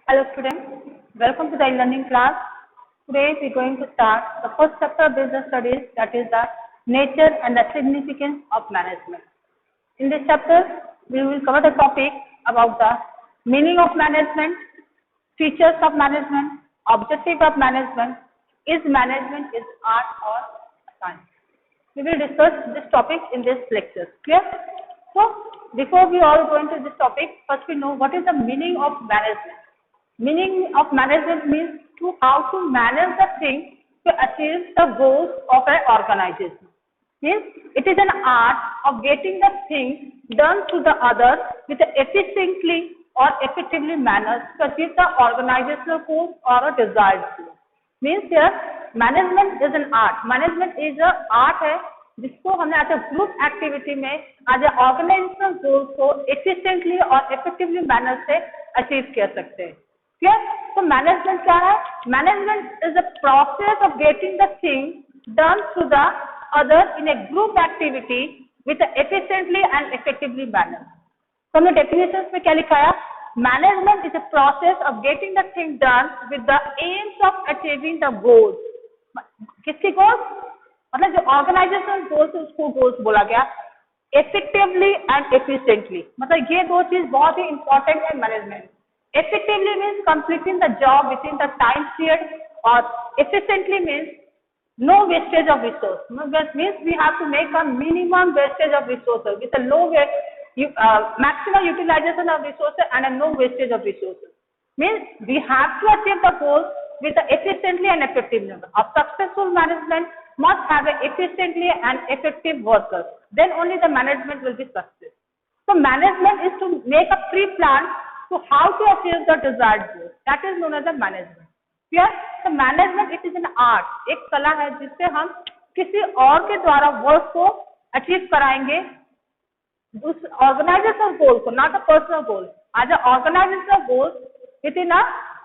Hello students, welcome to the e-learning class. Today we are going to start the first chapter of business studies, that is the nature and the significance of management. In this chapter we will cover the topic about the meaning of management, features of management, objective of management, is management is art or science. We will discuss this topic in this lecture. Clear? So before we all go into this topic, first we know what is the meaning of management. Meaning of management means to how to manage the thing to achieve the goals of an organization. Means it is an art of getting the thing done to the others with efficiently or effectively manner to achieve the organizational goals or a desired goal. Means here management is an art. Management is a art है जिसको हमने as a group activity में as a organisational goal को efficiently और effectively manner से achieve कर सकते हैं. क्लियर? तो मैनेजमेंट क्या है? Management is the process of getting the thing done to the other in a group activity with efficiently and effectively manner. तो हमने डेफिनेशन में क्या लिखा है? Management is a process of getting the thing done with the aims of achieving the goals. किसकी goals? मतलब जो organizational goals उसको गोल्स बोला गया. इफेक्टिवली एंड एफिशिएंटली, मतलब ये दो चीज बहुत ही इंपॉर्टेंट है management. Effectively means completing the job within the time period, or efficiently means no wastage of resource. Means we have to make a minimum wastage of resources with a low maximum utilization of resources and a no wastage of resources. Means we have to achieve the goals with the efficiently and effectively. A successful management must have an efficiently and effective workers. Then only the management will be success. So management is to make a pre-plan to how to achieve the desired goal. That is known as the management. Clear? So management it is an art. एक कला है जिससे हम किसी और के द्वारा work को अचीव कराएंगे उस ऑर्गेनाइजेशनल गोल को, not a personal goal. As a organizational goal within a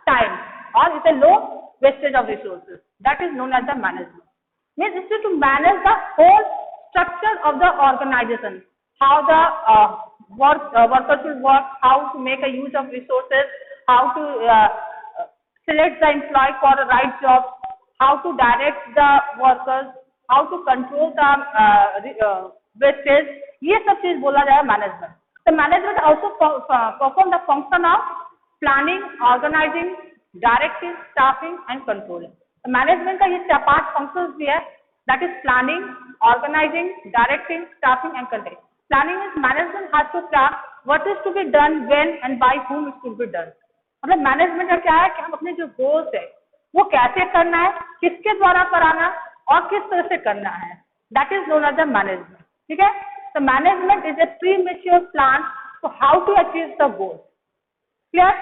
time और with a low wastage of resources. That is known as the management. Means it's to manage the whole structure of the organization. How the workers will work, how to make a use of resources, how to select the employee for the right job, how to direct the workers, how to control the wastage. ये सब चीज बोला जाए management. तो management also perform the function of planning, organizing, directing, staffing and controlling. तो management का ये 4-5 functions भी है. That is planning, organizing, directing, staffing and controlling. Planning is management has to plan what is to be done, when and by whom it should be done. मतलब management का क्या है कि हम अपने जो गोल्स है वो कैसे करना है, किसके द्वारा कराना और किस तरह से करना है. That is known as the management. ठीक है? तो management is a premature plan to how to achieve the goal. Clear?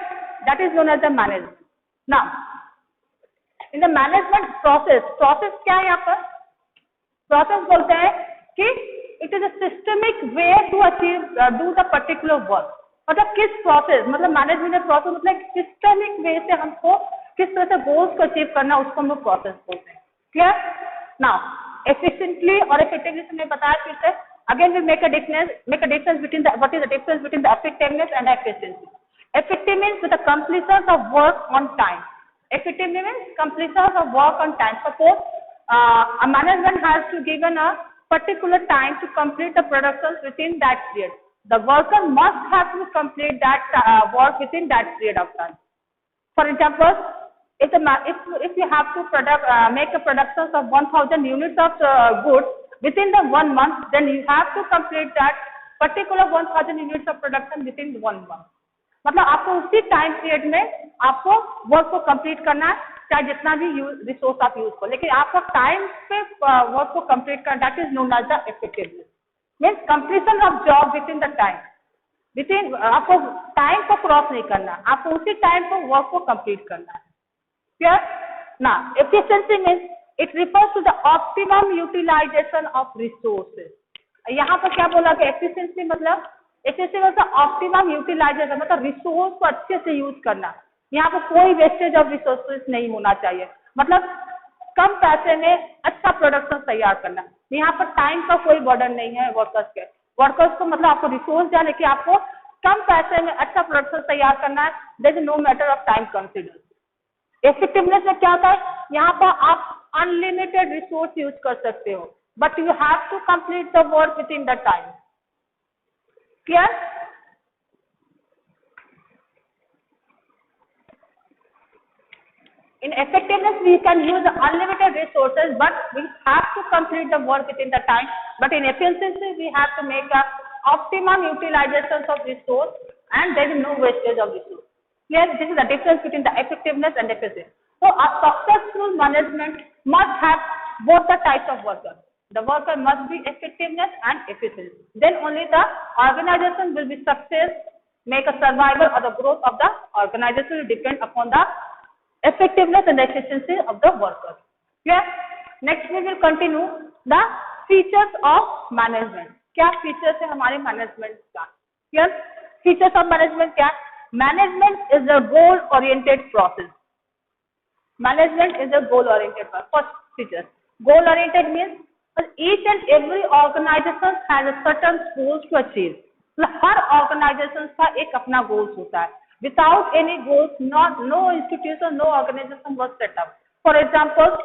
That is known as the management. Now in the management process क्या है? यहाँ पर प्रोसेस बोलते हैं कि it is a systemic way to achieve do the particular work. मतलब किस process, मतलब मैनेजमेंट प्रोसेस मतलब सिस्टमिक वे से हमको किस तरह से गोल्स को अचीव करना उसको हम लोग प्रोसेस बोलते हैं. क्लियर? नाउ एफिशिएंटली और इफेक्टिवली से मैं बताया फिर से. Again we make a difference between the what is the difference between the effectiveness and efficiency. Effective means with the completion of work on time. Effective means completion of work on time. Suppose a management has to given a particular time to complete the productions within that period. The worker must have to complete that work within that period of time. For example, if you have to make a production of 1000 units of goods within the 1 month, then you have to complete that particular 1000 units of production within 1 month. मतलब आपको उसी time period में आपको work को complete करना है, चाहे जितना भी रिसोर्स आप यूज करो, लेकिन आपको टाइम पे वर्क को कंप्लीट करना. That is known as the effectiveness. Means completion of job within the time. With आपको टाइम को क्रॉस नहीं करना, आपको उसी टाइम पर वर्क को कंप्लीट करना है. क्लियर? ना efficiency means it refers to the optimum utilisation of resources. यहाँ पर क्या बोला गया? एफिशिएंसी मतलब ऑप्टिमम यूटिलाइजेशन मतलब रिसोर्स को अच्छे से यूज करना. यहाँ पर कोई वेस्टेज ऑफ रिसोर्सेज नहीं होना चाहिए. मतलब कम पैसे में अच्छा प्रोडक्शन तैयार करना. यहाँ पर टाइम का कोई बर्डन नहीं है वर्कर्स को मतलब आपको रिसोर्स दिया लेकिन आपको कम पैसे में अच्छा प्रोडक्शन तैयार करना है, there is no matter of time consider. Effectiveness में क्या होता है, यहाँ पर आप अनलिमिटेड रिसोर्स यूज कर सकते हो, but you have to complete the work within the time. Clear? In effectiveness, we can use unlimited resources, but we have to complete the work within the time. But in efficiency, we have to make a optimum utilization of resource, and there is no wastage of resource. Clear? This is the difference between the effectiveness and efficiency. So, a successful management must have both the types of workers. The worker must be effectiveness and efficiency. Then only the organization will be success, make a survival or the growth of the organization will depend upon the effectiveness and efficiency of the worker. Clear? Next we will continue the features of management. क्या features है हमारे management का? Clear? Features of management क्या? Management is a goal oriented process. Management is a goal oriented process. First feature, goal oriented means each and every organization has a certain goals to achieve. मतलब हर organization का एक अपना goals होता है. Without any goals, no institution, no organization was set up. For example,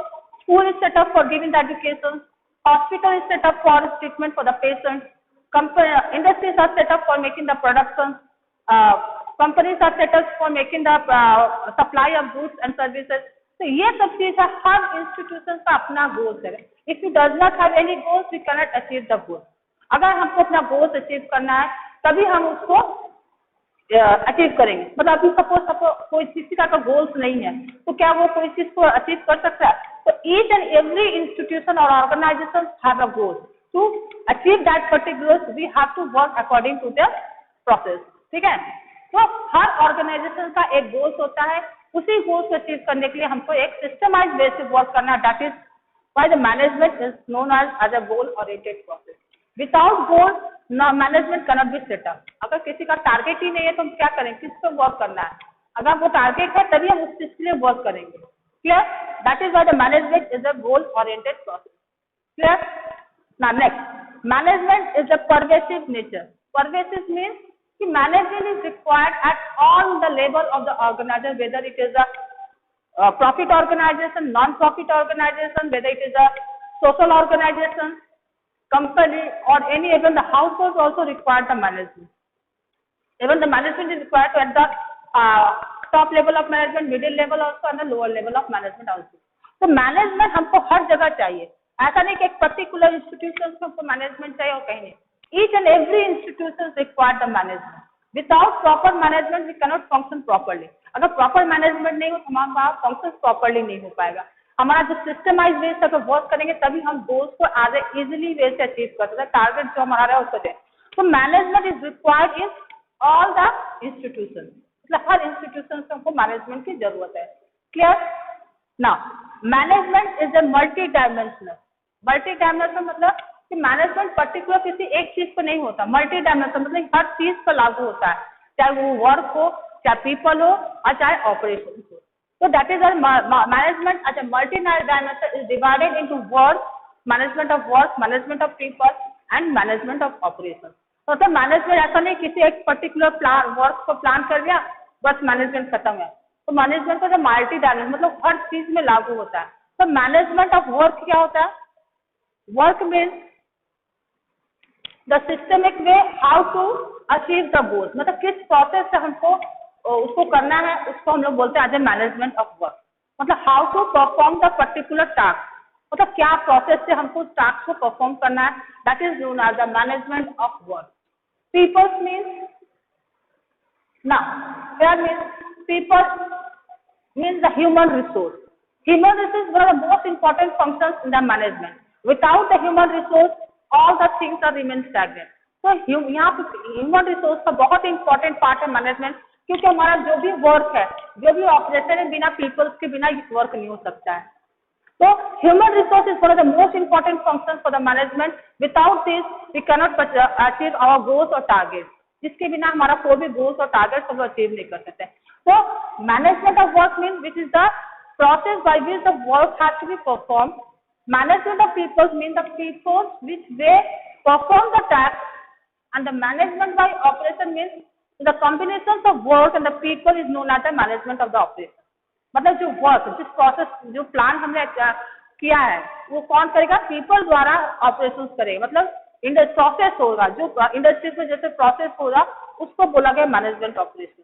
school is set up for giving the education, hospital is set up for treatment for the patient, industries are set up for making the production, companies are set up for making the supply of goods and services. तो ये सब चीज है, हर institution का अपना goals है. If you does not have any goals, we can not achieve the goal. अगर हमको अपना गोल्स अचीव करना है, तभी हम उसको अचीव करेंगे. मतलब अभी सपोज कोई किसी का गोल्स नहीं है, तो क्या वो कोई चीज को अचीव कर सकता है? तो ईच एंड एवरी इंस्टीट्यूशन और organisation have a goal. To achieve that particular we have to work according to the process. ठीक है? तो हर ऑर्गेनाइजेशन का एक गोल्स होता है. उसी गोल्स को अचीव करने के लिए हमको एक सिस्टमाइज्ड वे से वर्क करना है. That is why the management is known as a goal oriented process. Without goal management cannot be set up. अगर किसी का टारगेट ही नहीं है तो हम क्या करेंगे, किस पर वर्क करना है? अगर वो टारगेट है तभी हम उस चीज के लिए वर्क करेंगे. Clear? That is why the management is a goal oriented process. Clear? Now next, management is a pervasive nature. Pervasive means कि management is required at all the level of the organization, whether it is a profit organization, non-profit organization, whether it is a social organization, company, or any, even the household also require the management. Even the management is required to at the top level of management, middle level also, and the lower level of management also. तो management हमको हर जगह चाहिए. ऐसा नहीं कि एक particular institution में हमको मैनेजमेंट चाहिए और कहीं नहीं. Each and every institution require the management. Without proper management we cannot function properly. अगर प्रॉपर मैनेजमेंट नहीं हो तो हमारा फंक्शन प्रॉपरली नहीं हो पाएगा. हमारा जो सिस्टमाइज वे से अगर वर्क करेंगे तभी हम गोल्स को एज ए इजिली वे से अचीव कर सकते हैं. टारगेट जो हमारा है उसको दें. तो management is required in all the institution. मतलब हर इंस्टीट्यूशन से हमको मैनेजमेंट की जरूरत है. Clear? Now management is a multi dimensional. Multi dimensional मतलब कि मैनेजमेंट पर्टिकुलर किसी एक चीज पर नहीं होता. मल्टी डायमेंशनल मतलब हर चीज पर लागू होता है, चाहे वो वर्क हो, चाहे पीपल हो, और चाहे ऑपरेशन हो. So that is our management as a multi-dimensional is divided into work, management of work, management of people, and management of operations. तो मतलब मैनेजमेंट ऐसा नहीं किसी एक पर्टिकुलर प्लान वर्क को प्लान कर दिया बस मैनेजमेंट खत्म है. तो मैनेजमेंट का जो मल्टी डायमेंशनल मतलब हर चीज में लागू होता है. तो मैनेजमेंट ऑफ वर्क क्या होता है? Work means the systemic way how to achieve the goals. मतलब किस प्रोसेस से हमको उसको करना है, उसको हम लोग बोलते हैं as a management of work. मतलब how to perform the particular task. मतलब क्या प्रोसेस से हमको टास्क को परफॉर्म करना है. That is known as the management of work. Peoples means now here means people means the human resource. Human resource one of the most important functions in the management. Without the human resource all the things are remain stagnant. तो यहाँ पे human resource का बहुत important part है management. क्योंकि हमारा जो भी वर्क है, जो भी ऑपरेशन है, बिना पीपल्स के बिना वर्क नहीं हो सकता है. तो human resource is one of the most important function for the management. Without this we cannot achieve our goals और टारगेट. जिसके बिना हमारा कोई भी गोल्स और टारगेट सब अचीव नहीं कर सकते. तो management of work mean which is the process by which the work has to be perform. Management of peoples mean the peoples which they perform the task, and the management by operation means the combination of work and the people is known as the management of the operation. मतलब जो work, जिस process, जो plan हमने किया है वो कौन करेगा? पीपल द्वारा ऑपरेशन करेगा। मतलब प्रोसेस होगा, जो इंडस्ट्री में जैसे प्रोसेस होगा उसको बोला गया मैनेजमेंट ऑपरेशन।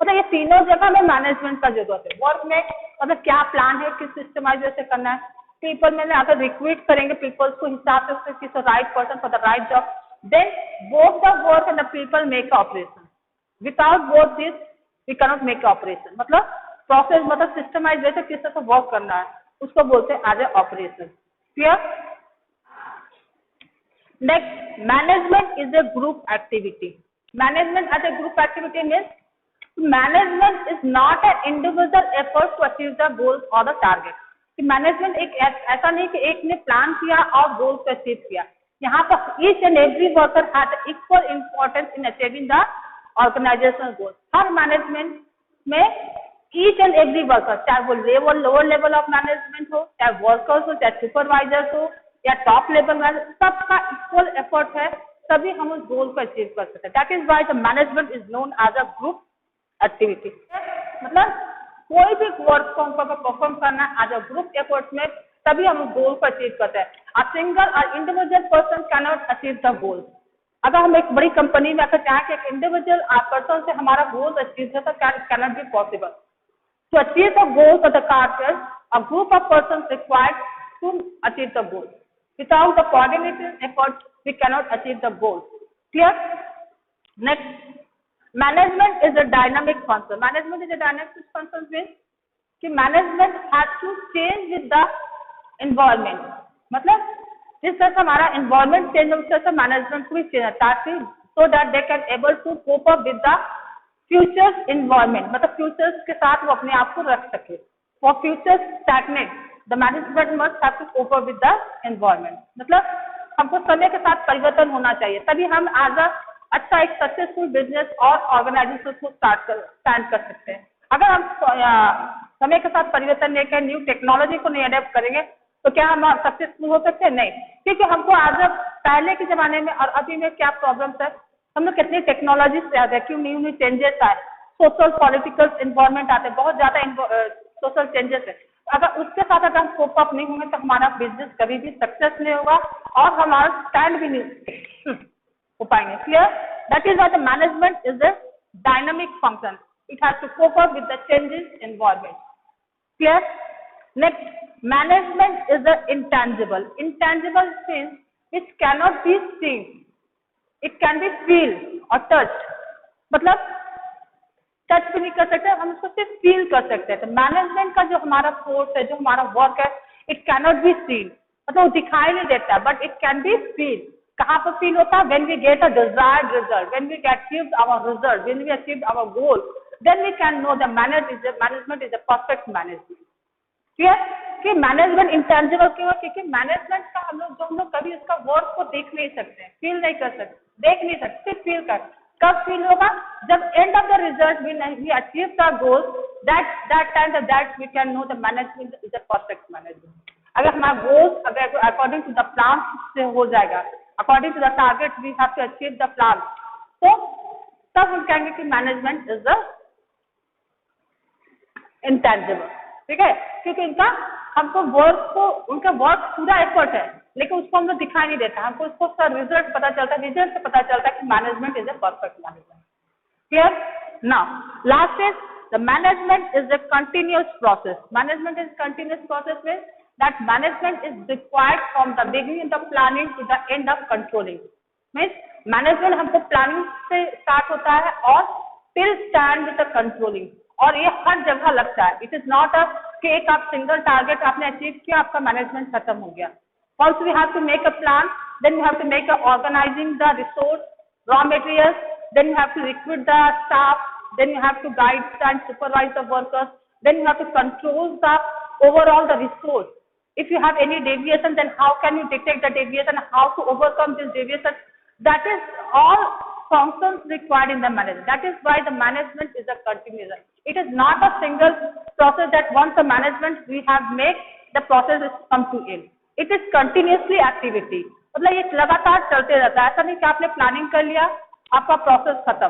मतलब ये तीनों जगह में मैनेजमेंट का जरूरत है। वर्क में मतलब क्या प्लान है, किस सिस्टमाइज से करना है। पीपल में अगर रिक्रूट करेंगे पीपल्स को हिसाब से किस right person for the right job, then both the work and the people make operation. Without both this we cannot make operation. मतलब प्रोसेस मतलब सिस्टमाइज जैसे किस तरह से वर्क करना है उसको बोलते हैं as a operation. Clear? Next, management is a group activity. Management as a group activity means management is not an individual effort to achieve the goals और द टारगेट। मैनेजमेंट एक ऐसा नहीं कि एक ने प्लान किया और गोल को अचीव किया। यहाँ पर each and every worker has equal importance in achieving the organisational goal. हर मैनेजमेंट में ईच एंड एवरी वर्कर, चाहे वो level lower level of management हो, चाहे वर्कर्स हो, चाहे सुपरवाइजर्स हो या टॉप लेवल मैनेजर, सबका इक्वल एफर्ट है, तभी हम उस गोल को अचीव कर सकते हैं। That is why the management is known as a group activity. मतलब कोई भी वर्क परफॉर्म करना एज अ ग्रुप एफर्ट में, तभी हम गोल को अचीव करते हैं। अ सिंगल और individual person can not achieve the goal. अगर हम एक बड़ी कंपनी में अगर चाहें कि एक इंडिविजुअल पर्सन से हमारा गोल अचीव हो तो can not be possible. To achieve the goals of the target, a group of persons required to achieve the goal. Without the coordinated effort, we cannot achieve the goal. Clear? Next, management is a dynamic function. Management is a dynamic function means कि management has to change with the environment. मतलब जिस तरह से हमारा environment change हो उस तरह से management को भी change है, ताकि so that they can able to cope up with the futures environment. मतलब फ्यूचर्स के साथ वो अपने आप को रख सके। For futures stagnate the management must have to cope up with the environment. मतलब हमको समय के साथ परिवर्तन होना चाहिए, तभी हम एज अ अच्छा एक सक्सेसफुल बिजनेस और ऑर्गेनाइजेशन को स्टैंड कर सकते हैं। अगर हम समय के साथ परिवर्तन लेकर न्यू टेक्नोलॉजी को नहीं अडेप्ट करेंगे तो क्या हम सक्सेसफुल हो सकते हैं? नहीं, क्योंकि हमको एज अ पहले के जमाने में और अभी में क्या प्रॉब्लम्स है, हम लोग कितनी टेक्नोलॉजी से आते हैं, क्यों न्यू न्यू चेंजेस आए, सोशल पॉलिटिकल एनवायरमेंट आते हैं, बहुत ज्यादा सोशल चेंजेस है। अगर उसके साथ अगर हम कोप अप नहीं होंगे तो हमारा बिजनेस कभी भी सक्सेस नहीं होगा और हमारा स्टैंड भी नहीं हो पाएंगे। Clear? That is why the management is a dynamic function. It has to cope up with the changes environment. Clear? Next, management is the intangible. Intangible means it cannot be seen, it can be feel और touch. मतलब touch भी नहीं कर सकते, हम उसको सिर्फ feel कर सकते हैं। तो मैनेजमेंट का जो हमारा फोर्स है, जो हमारा वर्क है, इट कैनॉट बी सीन, मतलब वो दिखाई नहीं देता, but it can be feel. कहाँ पर फील होता है? When we get a desired result, when we achieve our result, when we achieve our goal, then we can know the management is a perfect management. Clear? कि management intangible क्यों है? क्योंकि management का हम लोग कभी उसका वर्क को देख नहीं सकते, फील नहीं कर सकते, देख नहीं सकते, सिर्फ फील कर। कब फील होगा? जब end of the result we achieve the goal, that time that we can know the management is a perfect management. अगर हमारा गोल अगर अकॉर्डिंग टू द प्लान से हो जाएगा, according to the target we have to achieve the plan, तो तब हम कहेंगे कि मैनेजमेंट इज द इंटेंजिबल। ठीक है? क्योंकि हमको वर्क को, उनका वर्क पूरा एफर्ट है लेकिन उसको हम लोग दिखाई नहीं देता, हमको उसको उसका रिजल्ट पता चलता है, रिजल्ट से पता चलता है कि management is a perfect management. Clear? Now last is the management is a continuous process. Management is continuous process में that management is required from the beginning of planning to the end of controlling. Means management हमको planning से start होता है और till stand with the controlling, और ये हर जगह लगता है। इट इज नॉट अ कि एक आप सिंगल टारगेट आपने अचीव किया, आपका मैनेजमेंट खत्म हो गया। First we have to make a plan, then we have to make a organising the resource, raw materials, then you have to recruit the staff, then you have to guide and supervise the workers, then you have to control the overall the resource. If you have any deviation, then how can you detect the deviation, how to overcome this deviation? That is all functions required in the management. That is why the management is a continuous. It is not a single process that once the management we have made, the process is come to end. It is continuously activity. मतलब ये लगातार चलते रहता है, ऐसा नहीं कि आपने प्लानिंग कर लिया आपका प्रोसेस खत्म।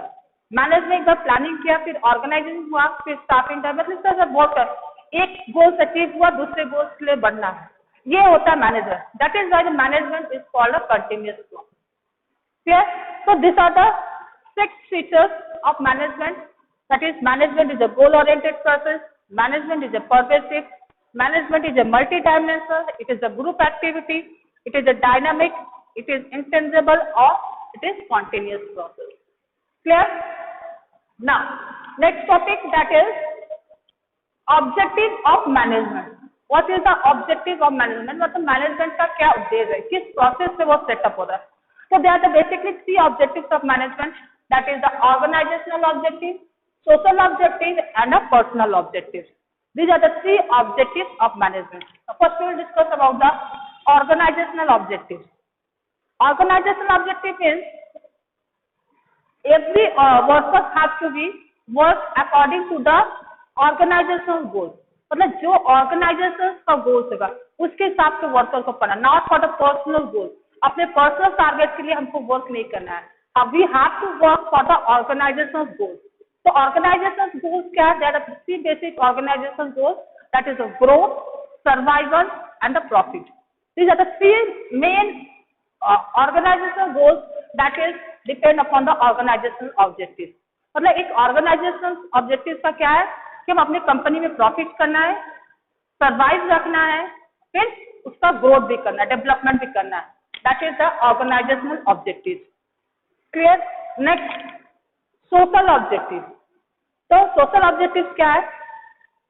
मैनेजमेंट एक बार प्लानिंग किया, फिर ऑर्गेनाइजिंग हुआ, फिर स्टाफिंग टाइम, मतलब सर बहुत एक गोल अचीव हुआ, दूसरे गोल के लिए बढ़ना है, ये होता है manager. That is why the management is called a continuous flow. Clear? So these are the 6 features of management. That is, management is a goal-oriented process. Management is a pervasive. Management is a multi-dimensional. It is a group activity. It is a dynamic. It is intangible, or it is continuous process. Clear? Now, next topic, that is objective of management. What is the objective of management? मतलब management का क्या उद्देश्य है, किस process से वो setup होता है. So there are the basically 3 objectives of management. That is the organizational objective, social objective, and a personal objective. These are the 3 objectives of management. First we will discuss about the organizational objective. Organizational objective means every worker has to be work according to the organizational goal. मतलब जो organisation का goals होगा उसके हिसाब से worker को पढ़ना, not for the personal goal. अपने पर्सनल टारगेट के लिए हमको वर्क नहीं करना है. We have to work for the organisation goals. तो ऑर्गेनाइजेशन गोल्स क्या है? There are 3 basic organisation goals. That is the growth, survival and the profit. These are the 3 main organisation goals that is depend upon the organisation objective. मतलब एक organisation objective का क्या है कि हम अपनी कंपनी में प्रॉफिट करना है, सर्वाइव रखना है, फिर उसका ग्रोथ भी करना है, डेवलपमेंट भी करना है. That is the organisational objective. Clear? Next, social objective. तो सोशल ऑब्जेक्टिव क्या है?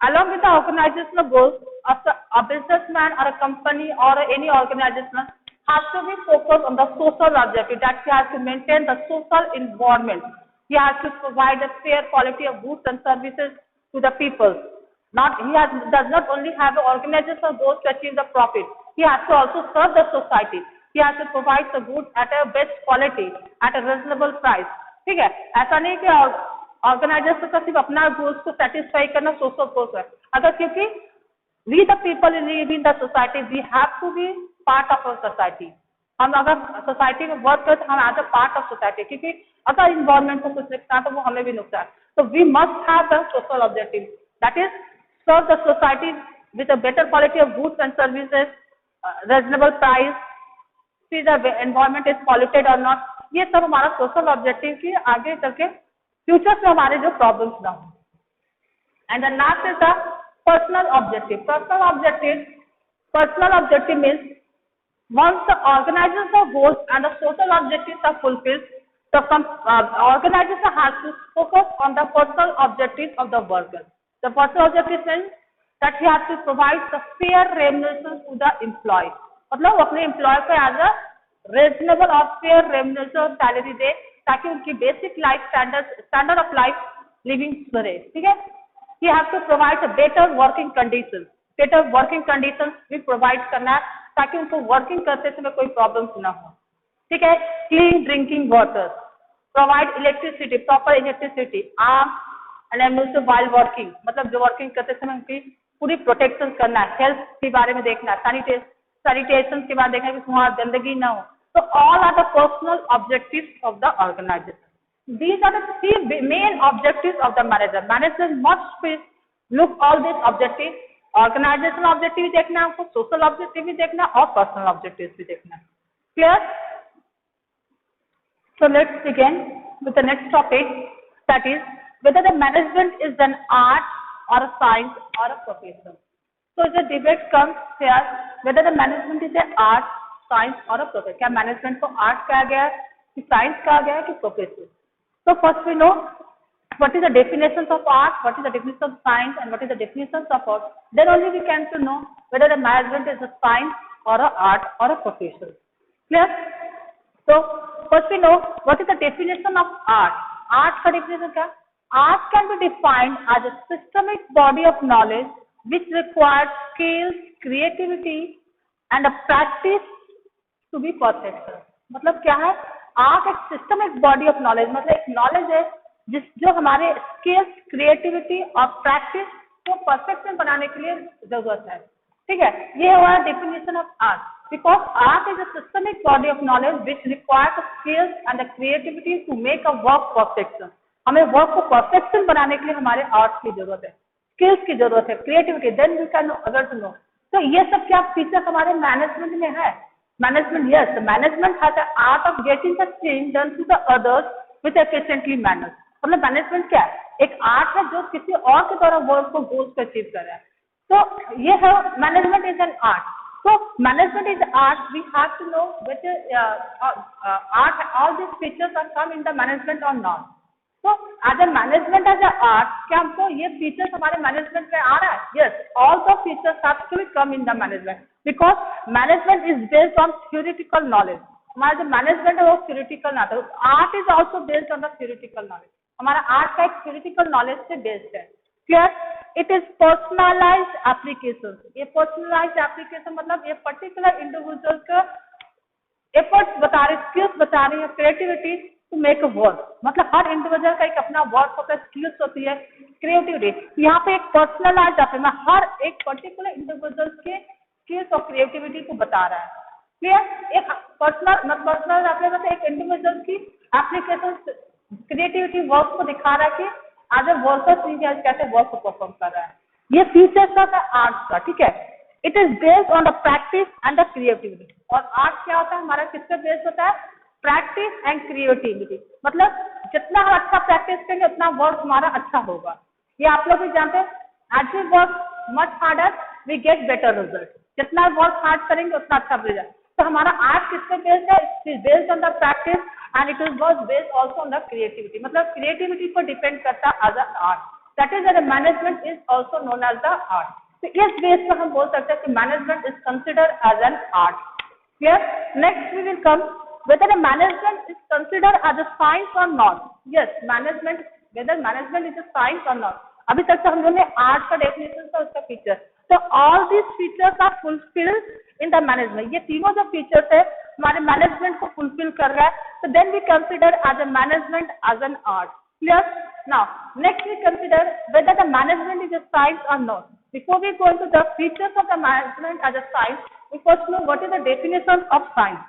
along with the organizational goals, a businessman or a company or any organization has to be focused on the social objective, that he has to maintain the social environment. He has to provide a fair quality of goods and services to the people. Does not only have the organizational goals to achieve the profit. He has to also serve the society. He has to provide the goods at a best quality at a reasonable price. ठीक है? ऐसा नहीं कि organisation का सिर्फ अपना goals को satisfy करना सोशल गोल्स है. अगर क्योंकि we the people live in the society, we have to be part of our society. हम अगर सोसाइटी में वर्क करें तो हम as a part of society, क्योंकि अगर इन्वायरमेंट को कुछ नुकसान तो वो हमें भी नुकसान. तो we must have the social objective, that is serve the society with a better quality of goods and services, reasonable price, see the environment is polluted और नॉट. ये सब हमारा सोशल ऑब्जेक्टिव की आगे चल के फ्यूचर में हमारे जो प्रॉब्लम्स ना हो. And the last is the personal objective. Personal objective means once the organizational goals and the social objectives are fulfilled, the organization has to focus on the personal objectives of the worker. The personal objective means that he has to provide the fair remuneration to the employee. मतलब अपने employ को as a reasonable और fair remuneration salary दे ताकि उनकी basic life standard of life living बढ़े. ठीक है? He have to provide better working condition. Better working condition भी प्रोवाइड करना है ताकि उनको वर्किंग करते समय कोई प्रॉब्लम्स ना हो. ठीक है? Clean drinking water, provide electricity, proper electricity, arm and ammunition while working. मतलब जो वर्किंग करते समय उनकी पूरी प्रोटेक्शन करना है, हेल्थ के बारे में देखना है, सैनिटेशन के बाद देखना है कि वहाँ गंदगी ना हो. So all are the personal objectives of the organization. These are the 3 main objectives of the manager. Manager must look all these objectives. Organizational objective भी देखना है हमको, social objective भी देखना और personal objectives भी देखना है. Clear? So let's begin with the next topic, that is whether the management is an art or a science or a profession. So the debate comes here whether the management is an art, science और profession. क्या management को art कहा गया है कि science कहा गया है कि प्रोफेशन? तो first we know what is the definitions of art, what is the definition of science and what is the definitions of art. Then only we can to know whether the management is a science और a art और a profession. Clear? तो first we know what is the definition of art. Art का definition क्या? Art can be defined as a systemic body of knowledge which requires skills, creativity and a practice to be perfection. मतलब क्या है? Art एक systemic body of knowledge, मतलब एक knowledge है जो हमारे स्किल्स, क्रिएटिविटी और प्रैक्टिस को परफेक्शन बनाने के लिए जरूरत है. ठीक है? ये हुआ definition of art. Because art is a systemic body of knowledge which requires skills and the creativity to make a work perfection. हमें वर्क को परफेक्शन बनाने के लिए हमारे आर्ट्स की जरूरत है, स्किल्स की जरूरत है, creativity, then we can know other to know. तो ये सब क्या फीचर्स हमारे मैनेजमेंट में है? Management, yes, management has the art of getting the change done to the others with efficiently manner. मतलब मैनेजमेंट क्या है? एक आर्ट है जो किसी और के द्वारा वर्क को गोल्स को अचीव कर रहा है। तो ये है management is an art. So management is art. We have to know whether art, all these features are come in the management or not. So as a management as a art, क्या हमको ये features हमारे management में आ रहा है? Yes, all the features have to come in the management because management is based on theoretical knowledge. हमारा जो management है वो theoretical ना था। Art is also based on the theoretical knowledge. हमारा art का एक theoretical knowledge से based है। Clear? It is personalized applications. ये personalized application मतलब ये particular individual का efforts बता रहे, skills बता रही है, creativity to make a work. मतलब हर individual का एक अपना work होता है, skills होती है, creativity। यहाँ पे एक personalized application हर एक particular individual के skills और creativity को बता रहा है। Clear? एक personal application एक individual की application creativity work को दिखा रहा है कि आज वर्कर कैसे वर्क को परफॉर्म कर रहा है। ये फीचर्स का आर्ट का, ठीक है। It is based on the practice and the creativity. और आर्ट क्या होता है हमारा, किस पे बेस्ड होता है? Practice and creativity. मतलब जितना हम अच्छा प्रैक्टिस करेंगे उतना वर्क हमारा अच्छा होगा। ये आप लोग भी जानते हैं, as we work much harder we get better result. जितना वर्क हार्ड करेंगे उतना अच्छा रिजल्ट। तो हमारा आर्ट किस पे बेस्ड है? It is based on the practice and it was based also on the creativity। मतलब creativity पर depend करता है as an art। That is that management is also known as the art। तो इस base पर हम बोल सकते हैं कि management is considered as an art। Clear? Next we will come whether the management is considered as a science or not। Yes, management, whether management is a science or not। अभी तक तो हम लोगों ने आर्ट का definition था, उसका feature. तो all this features are fulfilled in the management. ये तीनों जो फीचर्स है हमारे मैनेजमेंट को फुलफिल कर रहा है। तो then we consider as a management as an art. Clear? Now next we consider whether the management is a science or not. Before we go into the features of the management as a science, we first know what is the definition of science.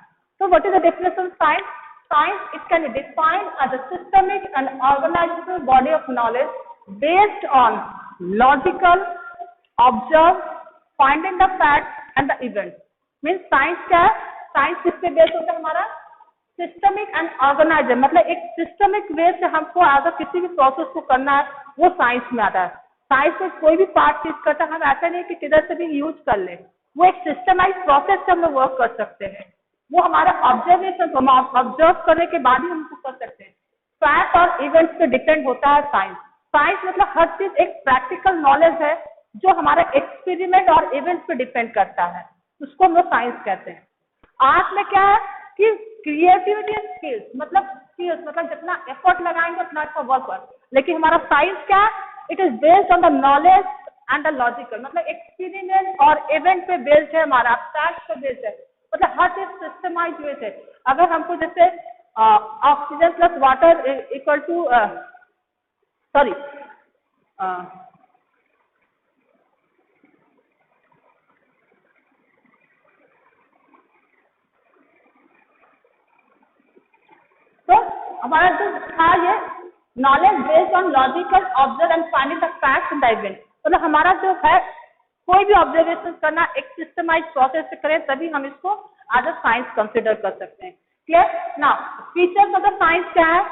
So what is the definition of science? Science, it can be defined as a systemic and organizable body of knowledge based on logical, observe, finding the facts and the events। Means science क्या है? Science किस पे based होता है हमारा? Systemic and organiser. मतलब एक systemic वे से हमको अगर किसी भी प्रोसेस को करना है वो साइंस में आता है। साइंस में कोई भी पार्ट चीज करता है, हम ऐसा नहीं कि किधर से भी यूज कर ले, वो एक सिस्टमाइज प्रोसेस से हम लोग वर्क कर सकते हैं। वो हमारा ऑब्जर्वेशन, हम ऑब्जर्व करने के बाद ही हमको कर सकते हैं। फैक्ट और इवेंट्स पे डिपेंड होता है साइंस। साइंस मतलब हर चीज एक प्रैक्टिकल नॉलेज है जो हमारा एक्सपेरिमेंट और इवेंट्स पे डिपेंड करता है, उसको हम लोग साइंस कहते हैं। आर्ट में क्या है कि क्रिएटिविटी एंड स्किल्स, मतलब स्किल्स मतलब जितना एफर्ट लगाएंगे उतना अच्छा वर्क कर। लेकिन हमारा साइंस क्या है? It is based on the knowledge and the logical. मतलब एक्सपेरिमेंट और इवेंट पे बेस्ड है हमारा, फैक्ट पे बेस्ड है। मतलब हर चीज सिस्टमाइज वे से। अगर हमको जैसे oxygen plus water equal to sorry तो हमारा जो था ये knowledge based on logical observe and finding the facts in the event. मतलब हमारा जो है कोई भी ऑब्जर्वेशन करना एक सिस्टमाइज प्रोसेस से करें तभी हम इसको एज अ साइंस कंसिडर कर सकते हैं। Clear? Now features of the science क्या है?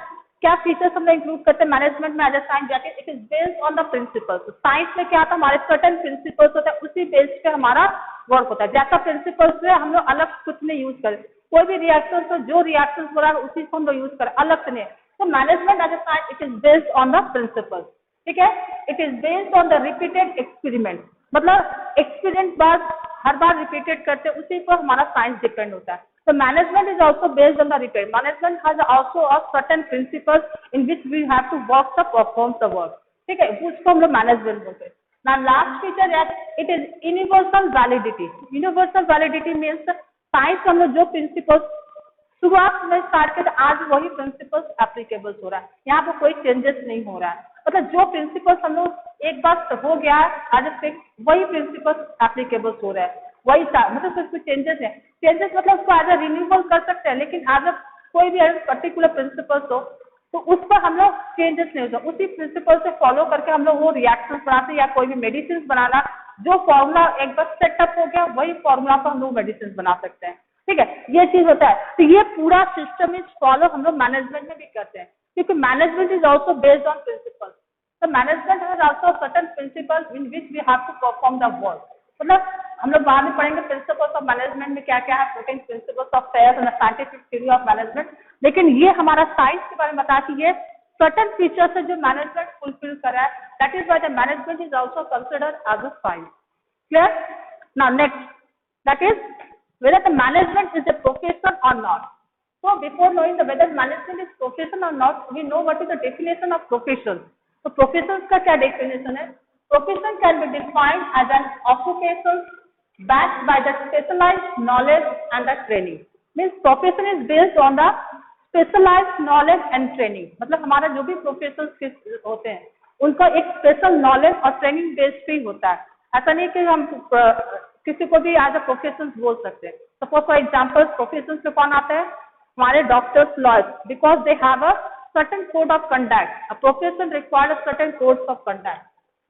क्या फीचर्स हम लोग इंक्लूड करते हैं मैनेजमेंट में एज अ साइंस? जाके it is based on the principles. Science में क्या था? हमारे सर्टेन प्रिंसिपल्स होता है, उसी बेस पे हमारा वर्क होता है। जैसा प्रिंसिपल्स है हम लोग अलग कुछ नहीं यूज करें। कोई भी रिएक्शन तो जो रिएक्शन हो रहा है उसी को हम लोग यूज करें, अलग से नहीं। तो management as a science it is based on the principles. ठीक है? It is based on the repeated experiment. मतलब एक्सपीरियंस बार हर बार रिपीटेड करते उसी पर हमारा साइंस डिपेंड होता है। So management is also based on the repeat. Management has also a certain principles in which we have to work to perform the work. ठीक है? उसको हम लोग मैनेजमेंट बोलते हैं। Now last feature is it is universal validity. Universal validity means science हम लोग जो प्रिंसिपल्स शुरुआत में स्टार्ट करते आज वही प्रिंसिपल्स एप्लीकेबल हो रहा है। यहाँ पर कोई चेंजेस नहीं हो रहा है। मतलब जो प्रिंसिपल्स हम लोग एक बार हो गया है आज फिक्स, वही प्रिंसिपल्स एप्लीकेबल हो रहा है, वही मतलब कुछ चेंजेस है। चेंजेस मतलब उसको एज ए रिन्यूएबल कर सकते हैं, लेकिन एज ए कोई भी पर्टिकुलर प्रिंसिपल्स हो तो उस पर हम लोग चेंजेस नहीं होता, उसी प्रिंसिपल से फॉलो करके हम लोग वो रिएक्शन बनाते हैं या कोई भी मेडिसिन बनाना, जो फॉर्मूला एक बार सेटअप हो गया वही फॉर्मूला पर हम लोग मेडिसिन बना सकते हैं। ठीक है, ये चीज होता है। तो ये पूरा सिस्टम इज फॉलो हम लोग मैनेजमेंट में भी करते हैं, क्योंकि management is also based on principle. तो management has also certain principle in which we have to perform the work. मतलब हम लोग बाद में पढ़ेंगे प्रिंसिपल्स ऑफ मैनेजमेंट में क्या क्या है, 14 principles of Fayol's and scientific theory of management. लेकिन ये हमारा साइंस के बारे में बता कि ये सर्टेन फीचर्स है जो मैनेजमेंट फुलफिल कर रहा है, that is why the management is also considered as a science. Clear? Now next, that is whether the management is a profession or not. So before knowing the whether management is profession or not, we know what is the definition of profession. So professions का क्या definition है? Profession can be defined as an occupation backed by the specialized knowledge and the training. Means profession is based on the specialized knowledge and training. मतलब हमारा जो भी professions होते हैं उनका एक special knowledge और training based पे ही होता है। ऐसा नहीं कि हम किसी को भी एज अ प्रोफेशन बोल सकते हैं। सपोज फॉर एग्जाम्पल प्रोफेशन से कौन आता है? हमारे doctors, lawyers, because they have a certain code of conduct. A profession required a certain codes of conduct,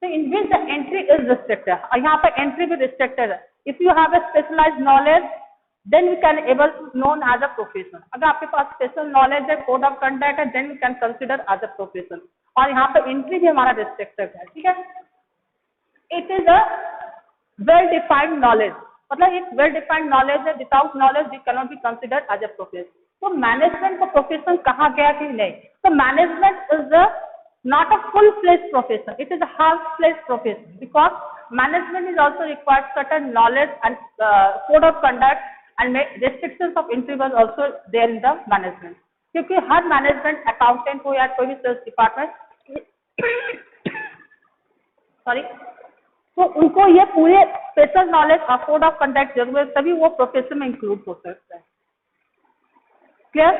so in which the entry is restricted. यहाँ पे एंट्री भी रिस्ट्रिक्टेड है। If you have a specialised knowledge then you can able known as a profession. अगर आपके पास special knowledge है, code of conduct है, then you can consider as a profession. और यहाँ पे एंट्री भी हमारा रिस्ट्रिक्टेड है। ठीक है, it is a well defined knowledge, मतलब एक वेल डिफाइंड नॉलेज है, without knowledge we cannot be considered as a profession. तो मैनेजमेंट का प्रोफेशन कहा गया कि नहीं? तो management is not a full-fledged profession, it is a half-fledged profession because management is also required certain knowledge and code of conduct and restrictions of entry was also there in the management. क्योंकि हर management accountant हो या कोई भी sales department sorry, तो उनको ये पूरे special knowledge और कोड ऑफ कंडक्ट जरूरत, तभी वो प्रोफेशन में इंक्लूड हो सकता है। क्लियर?